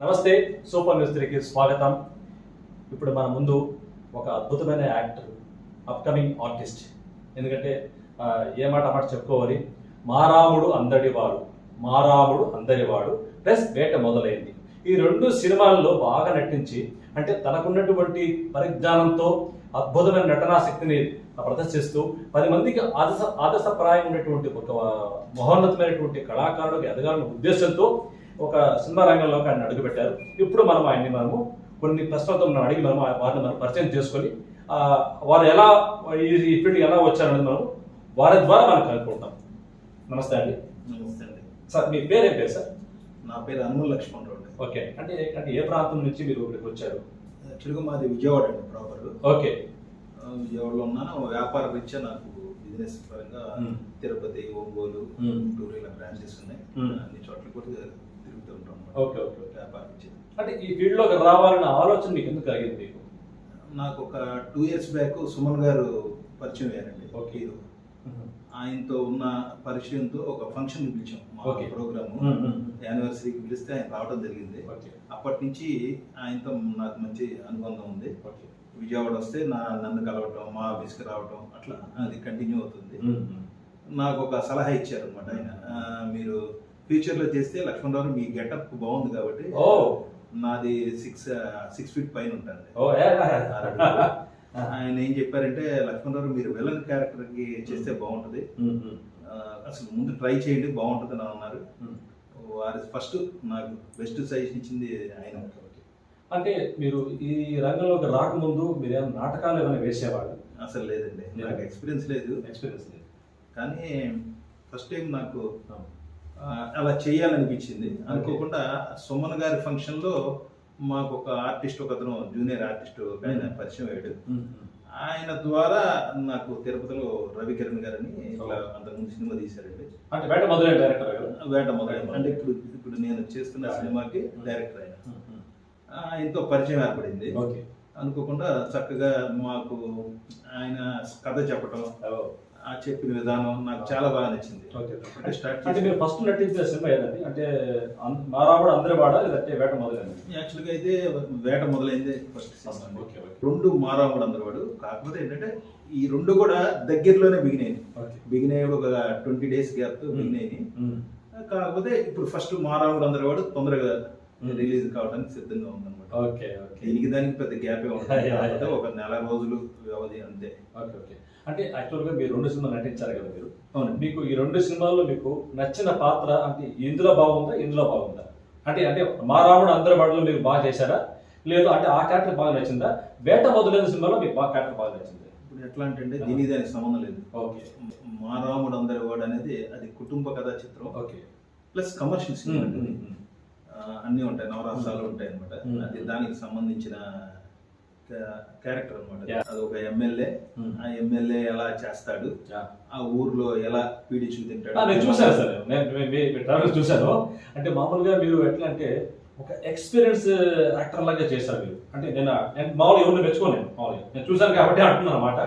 నమస్తే, super news 3కి స్వాగతం. ఇప్పుడు మన ముందు ఒక అద్భుతమైన యాక్టర్, అప్కమింగ్ ఆర్టిస్ట్. ఎందుకంటే ఏ మాట మాట చెప్పుకోవాలి. మారాముడు అందరివాడు ప్లస్ వేట మొదలైంది. ఈ రెండు సినిమాల్లో బాగా నటించి, అంటే తనకున్నటువంటి పరిజ్ఞానంతో అద్భుతమైన నటనా శక్తిని ప్రదర్శిస్తూ 10 మందికి ఆదర్శప్రాయం ఉన్నటువంటి ఒక మహోన్నతమైనటువంటి కళాకారుడికి ఎదగాలన్న ఉద్దేశంతో ఒక సినిమా రంగంలోకి ఆయన అడుగుపెట్టారు. ఇప్పుడు మనము కొన్ని ప్రశ్నలతో అడిగి వారిని మనం పరిచయం చేసుకొని వారు ఎలా ఈ ఫీల్డ్ ఎలా వచ్చారనేది మనం వారి ద్వారా మనం కనుక్కుంటాం. నమస్తే అండి. నమస్తే అండి. సార్, మీ పేరు ఏం పేరు సార్? నా పేరు అనుమల్ లక్ష్మణరావు అండి. ఓకే, అంటే ఏ ప్రాంతం నుంచి మీరు ఇక్కడికి వచ్చారు? యాక్చువల్గా మాది విజయవాడ అండి, ప్రాపర్. ఓకే, విజయవాడలో ఉన్నాను. వ్యాపార రీత్యా నాకు బిజినెస్ పరంగా తిరుపతి, ఒంగోలు, గుంటూరు ఇలా బ్రాంచెస్ ఉన్నాయి. అన్ని చోట్ల కూడా తిరుగుతూ ఉంటాం. ఓకే ఓకే వ్యాపార రీత్యా. అంటే ఈ ఫీల్డ్ లోకి రావాలన్న ఆలోచన మీకు ఎందుకు కలిగింది? మీకు నాకు ఒక 2 years బ్యాక్ సుమన్ గారు పరిచయం అయ్యారండి. ఓకే. ఆయనతో ఉన్న పరిచయంతో ఒక ఫంక్షన్ పిలిచాం. మా ప్రోగ్రామ్ యానివర్సరీకి పిలిస్తే ఆయన రావడం జరిగింది. అప్పటి నుంచి ఆయనతో నాకు మంచి అనుబంధం ఉంది. విజయవాడ వస్తే నన్ను కలవటం, మా ఆఫీస్కి రావటం, అట్లా అది కంటిన్యూ అవుతుంది. నాకు ఒక సలహా ఇచ్చారు అనమాట ఆయన. మీరు ఫ్యూచర్లో చేస్తే లక్ష్మణరావు మీ గెటప్ బాగుంది కాబట్టి, నాది 6 feet పైన ఉంటుంది. ఆయన ఏం చెప్పారంటే, లక్ష్మణరావు మీరు విలన్ క్యారెక్టర్కి చేస్తే బాగుంటుంది, అసలు ముందు ట్రై చేయండి, బాగుంటుంది అని అన్నారు. వారి ఫస్ట్ నాకు బెస్ట్ సజెషన్ ఇచ్చింది ఆయన. అంటే మీరు ఈ రంగంలోకి రాకముందు మీరు ఏమైనా నాటకాలు ఏమైనా వేసేవాళ్ళు? అసలు లేదండి, నాకు ఎక్స్పీరియన్స్ లేదు. కానీ ఫస్ట్ టైం నాకు అలా చేయాలనిపించింది. అనుకోకుండా సుమన్ గారి ఫంక్షన్లో మాకు ఒక ఆర్టిస్ట్, ఒకతను జూనియర్ ఆర్టిస్ట్ ఆయన పరిచయం అయ్యాడు. ఆయన ద్వారా నాకు తిరుపతిలో రవికిరణ్ గారని ఇట్లా అంతకుముందు సినిమా తీశారండి. అంటే వేట మొదలైన డైరెక్టర్ గారు? వేట మొదలైన అంటే ఇప్పుడు నేను చేస్తున్న సినిమాకి డైరెక్టర్ ఆయన. ఆయనతో పరిచయం ఏర్పడింది. అనుకోకుండా చక్కగా మాకు ఆయన కథ చెప్పటం, ఆ చెప్పిన విధానం నాకు చాలా బాగా నచ్చింది. అంటే మీరు ఫస్ట్ నటించిన సినిమా ఏదండి? అంటే మారాముడు అందరివాడా లేదంటే వేట మొదలైంది? యాక్చువల్గా అయితే వేట మొదలైంది ఫస్ట్ సినిమా. 2 మారాముడు అందరివాడు. కాకపోతే ఏంటంటే ఈ 2 కూడా దగ్గరలోనే బిగినాయి. ఒక 20 days గ్యాప్ బిగినాయి. కాకపోతే ఇప్పుడు ఫస్ట్ మారాముడు అందరివాడు తొందరగా రిలీజ్ కావడానికి సిద్ధంగా ఉందన్నమాట. దీనికి దానికి పెద్ద గ్యాప్ ఉంటుంది, ఒక 1 నెల రోజులు వ్యవధి అంతే. అంటే యాక్చువల్గా మీరు 2 సినిమాలు నటించారు కదా మీరు. మీకు ఈ 2 సినిమాల్లో మీకు నచ్చిన పాత్ర అంటే ఇందులో బాగుందా, ఇందులో బాగుందా? అంటే మారాముడు అందరి వాటిలో మీరు బాగా చేశారా, లేదు అంటే ఆ క్యారెక్టర్ బాగా నచ్చిందా? వేట మొదలైన సినిమాలో మీకు క్యారెక్టర్ బాగా నచ్చింది? ఇప్పుడు ఎట్లా అంటే దీనికి దానికి సంబంధం లేదు. మారాముడు అందరి వాడు అనేది అది కుటుంబ కథా చిత్రం, ప్లస్ కమర్షియల్ సినిమా. అన్నీ ఉంటాయి, నవరాత్రాలు ఉంటాయి అనమాట. అది దానికి సంబంధించిన క్యారెక్టర్ అనమాట. అది ఒక ఎమ్మెల్యే, ఆ ఎమ్మెల్యే ఎలా చేస్తాడు, ఆ ఊర్లో ఎలా పీడించు తింటాడు. నేను చూసాను సార్, నేను చూసాను. అంటే మామూలుగా మీరు ఎట్లా అంటే ఒక ఎక్స్పీరియన్స్ యాక్టర్ లాగా చేశారు మీరు. అంటే నేను మామూలుగా ఎవరిని మెచ్చుకోలేను, మామూలుగా నేను చూసాను కాబట్టి అంటున్నాను అనమాట.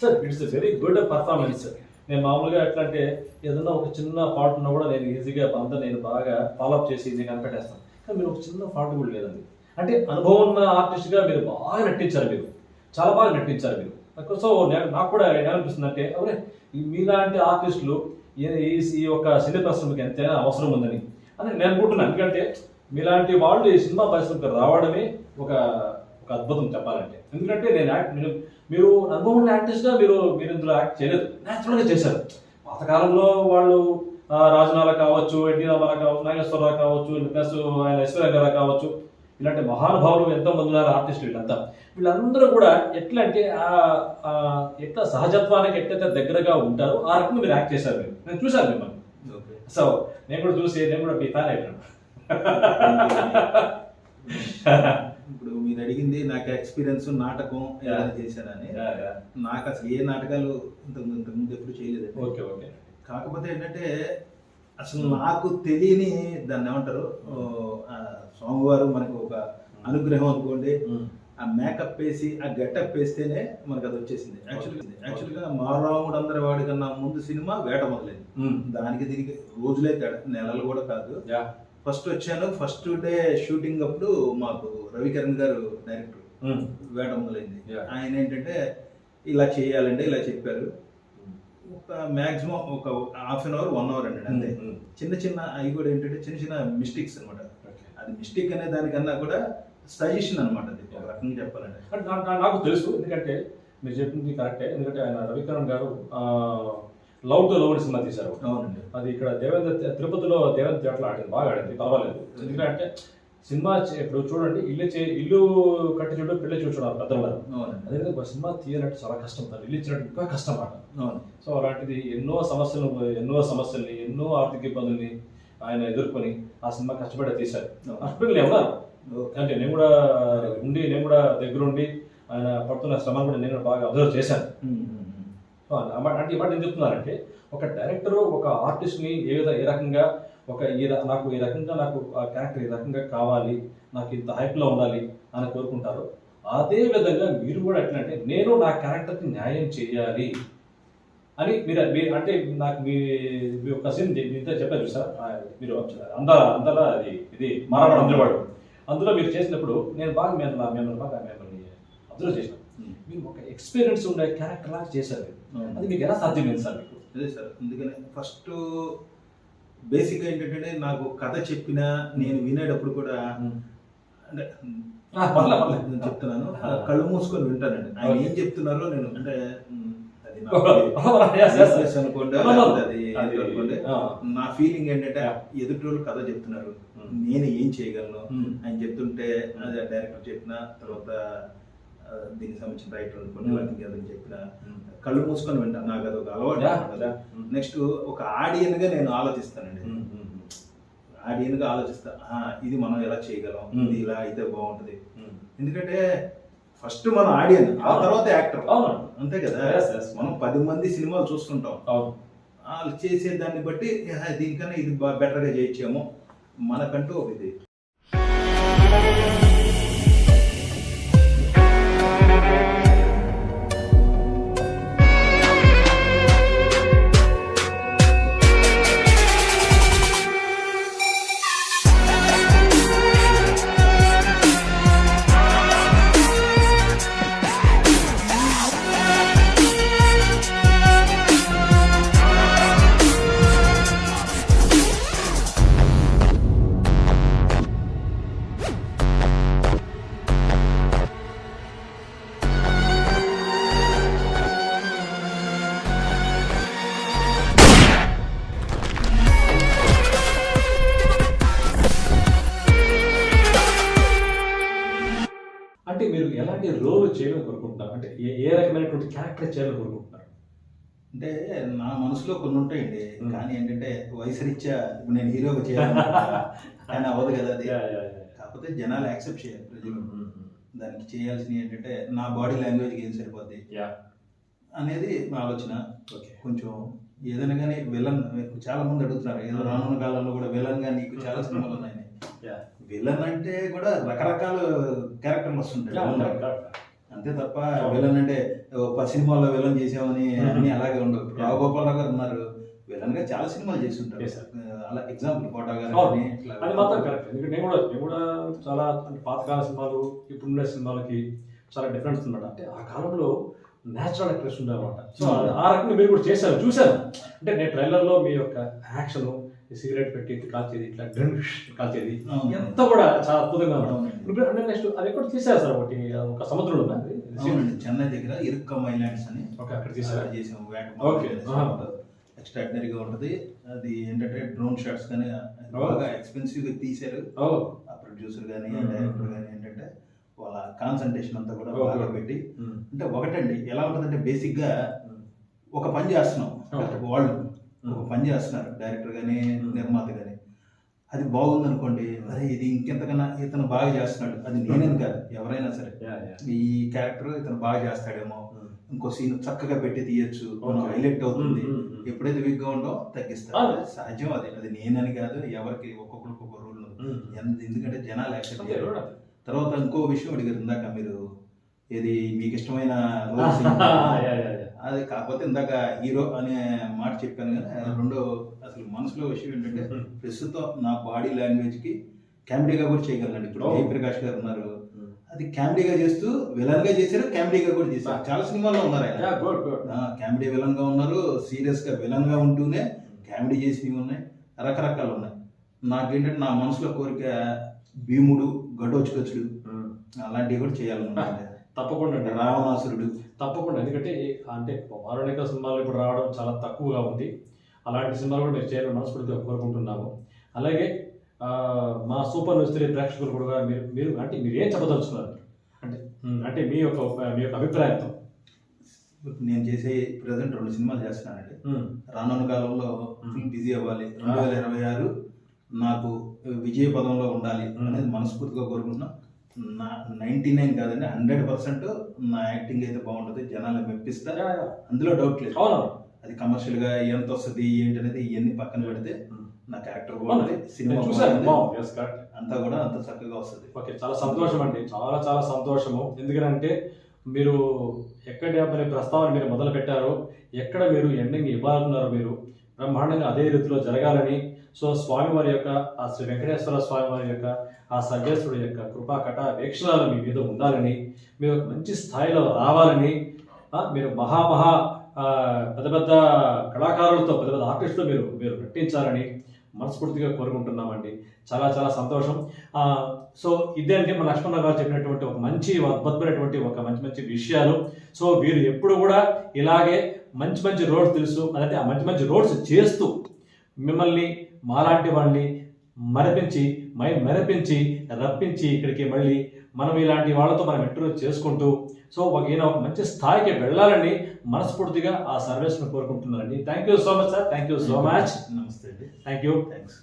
Sir, it's very good performance. నేను మామూలుగా ఎట్లా అంటే ఏదన్నా ఒక చిన్న ఫాల్ట్ ఉన్నా కూడా నేను ఈజీగా నేను బాగా ఫాలోఅప్ చేసి నేను కనిపెట్టేస్తాను. కానీ మీరు ఒక చిన్న ఫాల్ట్ కూడా లేదండి. అంటే అనుభవం ఉన్న ఆర్టిస్ట్గా మీరు బాగా నటించారు, మీరు చాలా బాగా నటించారు మీరు. సో నాకు కూడా ఏమనిపిస్తుంది అంటే, అవునే మీలాంటి ఆర్టిస్టులు ఈ యొక్క సినీ పరిశ్రమకి ఎంతైనా అవసరం ఉందని నేను అనుకుంటున్నాను. ఎందుకంటే మీలాంటి వాళ్ళు ఈ సినిమా పరిశ్రమకి రావడమే ఒక అద్భుతం చెప్పాలంటే. ఎందుకంటే మీరు అనుభవం ఉన్న యాక్టర్స్గా మీరు ఇందులో యాక్ట్ చేయలేదు, న్యాచురల్గా చేశారు. పాతకాలంలో వాళ్ళు రాజనాల కావచ్చు, ఎన్టీ రామారావు కావచ్చు, నాగేశ్వరరావు కావచ్చు, ప్లస్ ఆయన ఐశ్వర్య గారు కావచ్చు, ఇలాంటి మహానుభావులు ఎంతో మంది ఉన్నారు ఆర్టిస్టులు. వీళ్ళందరూ కూడా ఎట్లా అంటే ఎట్లా సహజత్వానికి ఎట్లయితే దగ్గరగా ఉంటారో ఆ రకంగా మీరు యాక్ట్ చేశారు. నేను చూశాను మిమ్మల్ని. సో నేను కూడా మీ ఫ్యాన్ అయిపోయాను. ఇప్పుడు మీరు అడిగింది నాకు ఎక్స్పీరియన్స్ నాటకం ఎలా చేశానని. నాకు అసలు ఏ నాటకాలు ఇంతకుముందు ఎప్పుడు చేయలేదు. కాకపోతే ఏంటంటే అసలు నాకు తెలియని దాన్ని ఏమంటారు, స్వామివారు మనకు ఒక అనుగ్రహం అనుకోండి. ఆ మేకప్ వేసి ఆ గెటప్ వేస్తేనే మనకు అది వచ్చేసింది. యాక్చువల్గా మారాముడు అందరి వాడి కన్నా ముందు సినిమా వేట మొదలైంది. దానికి దీనికి రోజులే తేడా, నెలలు కూడా కాదు. ఫస్ట్ వచ్చాను. ఫస్ట్ డే షూటింగ్ అప్పుడు మాకు రవికిరణ్ గారు డైరెక్టర్ వేయడం మొదలైంది. ఆయన ఏంటంటే ఇలా చేయాలంటే ఇలా చెప్పారు. ఒక మ్యాక్సిమం ఒక హాఫ్ అన్ అవర్ 1 అవర్ అండి అంతే. చిన్న చిన్న అవి కూడా ఏంటంటే చిన్న చిన్న మిస్టేక్స్ అనమాట. అది మిస్టేక్ అనే దానికన్నా కూడా సజెషన్ అనమాట. అది ఒక రకంగా చెప్పాలంటే నాకు తెలుసు, ఎందుకంటే మీరు చెప్పింది కరెక్టే. ఎందుకంటే ఆయన రవికిరణ్ గారు లవ్ టు లవ్ సినిమా తీశారు. అవునండి. అది ఇక్కడ తిరుపతిలో దేవేంద్ర థియేటర్లో ఆడింది, బాగా ఆడింది, పర్వాలేదు. ఎందుకంటే సినిమా ఇప్పుడు చూడండి, ఇల్లు కట్టి చూడ పెళ్లి చూడాలి పెద్దలు గారు. అదే ఒక సినిమా తీయాలంటే చాలా కష్టం, ఇల్లు ఇచ్చినట్టు ఇంకా కష్టం అన్నమాట. సో అలాంటిది ఎన్నో సమస్యల్ని ఎన్నో ఆర్థిక ఇబ్బందుల్ని ఆయన ఎదుర్కొని ఆ సినిమా కష్టపడి తీశారు. హాస్పిటల్ ఉన్నారు అంటే నేను కూడా దగ్గరుండి ఆయన పడుతున్న శ్రమను కూడా నేను బాగా అబ్జర్వ్ చేశాను. అంటే ఇవాటి ఏం చెప్తున్నారంటే, ఒక డైరెక్టర్ ఒక ఆర్టిస్ట్ని ఏ రకంగా నాకు ఆ క్యారెక్టర్ ఈ రకంగా కావాలి, నాకు ఇంత హైప్లో ఉండాలి అని కోరుకుంటారు. అదే విధంగా మీరు కూడా ఎట్లా అంటే, నేను నా క్యారెక్టర్కి న్యాయం చేయాలి అని మీరు అంటే నాకు మీ ఒక సీన్ మీతో చెప్పారు సార్. మీరు అందలా ఇది మారాడు అందరివాడు, అందులో మీరు చేసినప్పుడు నేను బాగా మిమ్మల్ని అబ్జర్వ్ చేశాను. మీరు ఒక ఎక్స్పీరియన్స్ ఉండే క్యారెక్టర్ లాగా చేశారు. అది మీకు ఎలా సాధ్యమైంది సార్? మీకు అదే సార్, అందుకనే ఫస్ట్ బేసిక్గా ఏంటంటే నాకు కథ చెప్పినా నేను వినేటప్పుడు కూడా అంటే నేను చెప్తున్నాను, కళ్ళు మూసుకొని వింటానండి. ఆయన ఏం చెప్తున్నారో నేను అంటే అనుకోండి, అది అనుకోండి. నా ఫీలింగ్ ఏంటంటే ఎదుటి కథ చెప్తున్నారు, నేను ఏం చేయగలను ఆయన చెప్తుంటే, అది డైరెక్టర్ చెప్పిన తర్వాత దీనికి సంబంధించిన రైటర్ అనుకోండి చెప్పిన కళ్ళు మూసుకొని వింటాను. నాకు అది ఒక అలవాటు. నెక్స్ట్ ఒక ఆడియన్ గా నేను ఆలోచిస్తానండి. ఆడియన్ గా ఇది మనం ఎలా చేయగలం, ఇది ఇలా అయితే బాగుంటది. ఎందుకంటే ఫస్ట్ మన ఆడియన్, ఆ తర్వాత యాక్టర్, అంతే కదా. మనం 10 మంది సినిమాలు చూస్తుంటాం, వాళ్ళు చేసే దాన్ని బట్టి దీనికన్నా ఇది బెటర్ గా చేయొచ్చేమో మనకంటూ ఒక ఇది. అంటే మీరు ఎలాంటి రోల్ చేయాలని కోరుకుంటున్నారు? అంటే ఏ రకమైనటువంటి క్యారెక్టర్ చేయాలని కోరుకుంటున్నారు? అంటే నా మనసులో కొన్ని ఉంటాయండి, కానీ ఏంటంటే వయసు రీత్యా ఇప్పుడు నేను హీరోగా చేయాలి కానీ అవ్వదు కదా అది. కాకపోతే జనాలు యాక్సెప్ట్ చేయాలి, ప్రజలు. దానికి చేయాల్సింది ఏంటంటే నా బాడీ లాంగ్వేజ్కి ఏం సరిపోద్ది అనేది నా ఆలోచన. కొంచెం ఏదైనా కానీ విలన్, చాలా మంది అడుగుతున్నారు ఏదో రానున్న కాలంలో కూడా విలన్ గా నీకు చాలా సినిమాలు ఉన్నాయి. విలన్ అంటే కూడా రకరకాల క్యారెక్టర్లు వస్తుంటాయి అంతే తప్ప విలన్ అంటే 10 సినిమాల్లో విలన్ చేసామని అన్ని అలాగే ఉండవు. రావుగోపాలరావు గారు ఉన్నారు, విలన్ గా చాలా సినిమాలు చేసి ఉంటారు. అలా ఎగ్జాంపుల్ కోటా గారు. అది మాత్రం కరెక్ట్. ఎందుకంటే నేను కూడా చాలా పాతకాల సినిమాలు ఇప్పుడున్న సినిమాలకి చాలా డిఫరెన్స్ ఉందన్నమాట. అంటే ఆ కాలంలో న్యాచురల్ యాక్టర్స్ ఉండేవాళ్ళ. సో ఆ రకంగా మీరు కూడా చూశాను. అంటే నేను ట్రైలర్లో మీ యొక్క యాక్షన్, సిగరెట్ పెట్టి కాల్చేది, ఇట్లా కాల్చేది, ఎంత కూడా చాలా అద్భుతంగా ఉంటుంది. నెక్స్ట్ అది ఎక్కడ తీసారు సార్? ఒక సముద్రం ఉంది చెన్నై దగ్గర ఇరుక్కం ఐలాండ్స్ అని అక్కడ చేసాము. ఎక్స్ట్రాడినరీగా ఉంటుంది. అది ఏంటంటే డ్రోన్ షాట్స్ కానీ బాగా ఎక్స్పెన్సివ్ గా తీశారు. ఆ ప్రొడ్యూసర్ కానీ డైరెక్టర్ కానీ ఏంటంటే వాళ్ళ కాన్సన్ట్రేషన్ అంతా కూడా బాగా పెట్టి, అంటే ఒకటండి ఎలా ఉంటుందంటే బేసిక్ గా ఒక పని చేస్తున్నాం, వాళ్ళు ఒక పని చేస్తున్నారు, డైరెక్టర్ కానీ నిర్మాత కానీ. అది బాగుంది అనుకోండి, అరే ఇది ఇంకెంతకన్నా ఇతను బాగా చేస్తున్నాడు, అది నేనేం కాదు ఎవరైనా సరే, ఈ క్యారెక్టర్ ఇతను బాగా చేస్తాడేమో, ఇంకో సీన్ చక్కగా పెట్టి తీయచ్చు, హైలైట్ అవుతుంది. ఎప్పుడైతే వీక్ గా ఉండో తగ్గిస్తారు, సహజం. అది నేనని కాదు, ఎవరికి ఒక్కొక్కరికి ఒక్కొక్క రూల్ ఉంది. ఎందుకంటే జనాలు యాక్సెప్ట్ చేయాలి. తర్వాత ఇంకో విషయం అడిగారు ఇందాక మీరు, ఏది మీకు ఇష్టమైన రోల్స్ అది. కాకపోతే ఇందాక హీరో అనే మాట చెప్పాను కానీ రెండో అసలు అసలు మనసులో విషయం ఏంటంటే ప్రస్తుతం నా బాడీ లాంగ్వేజ్ కి కామెడీగా కూడా చేయగలను. ఇప్పుడు జయప్రకాష్ గారు ఉన్నారు, అది కామెడీగా చేస్తూ విలన్ గా చేశారు, కామెడీగా కూడా చేశారు. చాలా సినిమాల్లో ఉన్నారు ఆయన. కామెడీ విలన్ గా ఉన్నారు, సీరియస్ గా విలన్ గా ఉంటూనే కామెడీ చేసినవి ఉన్నాయి, రకరకాలు ఉన్నాయి. నాకేంటంటే నా మనసులో కోరిక భీముడు, ఘటోత్కచుడు అలాంటివి కూడా చేయాలనుకుంటున్నాను. తప్పకుండా అండి, రావణాసురుడు తప్పకుండా. ఎందుకంటే అంటే పౌరాణిక సినిమాలు ఇప్పుడు రావడం చాలా తక్కువగా ఉంది. అలాంటి సినిమాలు కూడా మీరు చేయాలని మనస్ఫూర్తిగా కోరుకుంటున్నాము. అలాగే మా సూపర్ న్యూస్ 3 ప్రేక్షకులు కూడా మీరు అంటే మీరు ఏం చెప్పదలుచుకున్నారు అంటే అంటే మీ యొక్క అభిప్రాయంతో? నేను చేసే ప్రజెంట్ 2 సినిమాలు చేస్తున్నానండి. రానున్న కాలంలో ఫుల్ బిజీ అవ్వాలి. 2026 నాకు విజయ పదంలో ఉండాలి అనేది మనస్ఫూర్తిగా కోరుకుంటున్నా. నా 99 కాదండి, 100% నా యాక్టింగ్ అయితే బాగుంటుంది, జనాలు మెప్పిస్తా, అందులో డౌట్ లేదు. అది కమర్షియల్ గా ఎంత వస్తుంది ఏంటి అనేది ఇవన్నీ పక్కన పెడితే నా క్యారెక్టర్ బాగుంది, సినిమా అంతా కూడా అంత చక్కగా వస్తుంది. ఓకే, చాలా సంతోషం అండి, చాలా చాలా సంతోషము. ఎందుకంటే మీరు ఎక్కడ మరి ప్రస్తావన మీరు మొదలు పెట్టారో, ఎక్కడ మీరు ఎండింగ్ ఇవ్వాలనుకున్నారో మీరు బ్రహ్మాండంగా అదే రీతిలో జరగాలని, సో స్వామివారి యొక్క ఆ శ్రీ వెంకటేశ్వర స్వామి వారి యొక్క ఆ సర్వేశ్వరుడు యొక్క కృపా కట వీక్షణాలు మీ మీద ఉండాలని, మీరు మంచి స్థాయిలో రావాలని, మీరు మహా పెద్ద పెద్ద కళాకారులతో పెద్ద పెద్ద ఆర్టిస్టులు మీరు నటించాలని మనస్ఫూర్తిగా కోరుకుంటున్నామండి. చాలా చాలా సంతోషం. సో ఇదేంటి మన లక్ష్మణ గారు చెప్పినటువంటి ఒక మంచి అద్భుతమైనటువంటి ఒక మంచి విషయాలు. సో వీరు ఎప్పుడు కూడా ఇలాగే మంచి రోడ్స్ తెలుసు అదంటే ఆ మంచి రోడ్స్ చేస్తూ మిమ్మల్ని మాలాంటి వాళ్ళని మరపించి రప్పించి ఇక్కడికి మళ్ళీ మనం ఇలాంటి వాళ్ళతో మనం ఇంటర్వ్యూ చేసుకుంటూ సో ఈయన ఒక మంచి స్థాయికి వెళ్ళాలని మనస్ఫూర్తిగా ఆ సర్వీస్ను కోరుకుంటున్నానండి. Thank you so much sir, thank you so much. నమస్తే అండి, థ్యాంక్ యూ. థ్యాంక్స్.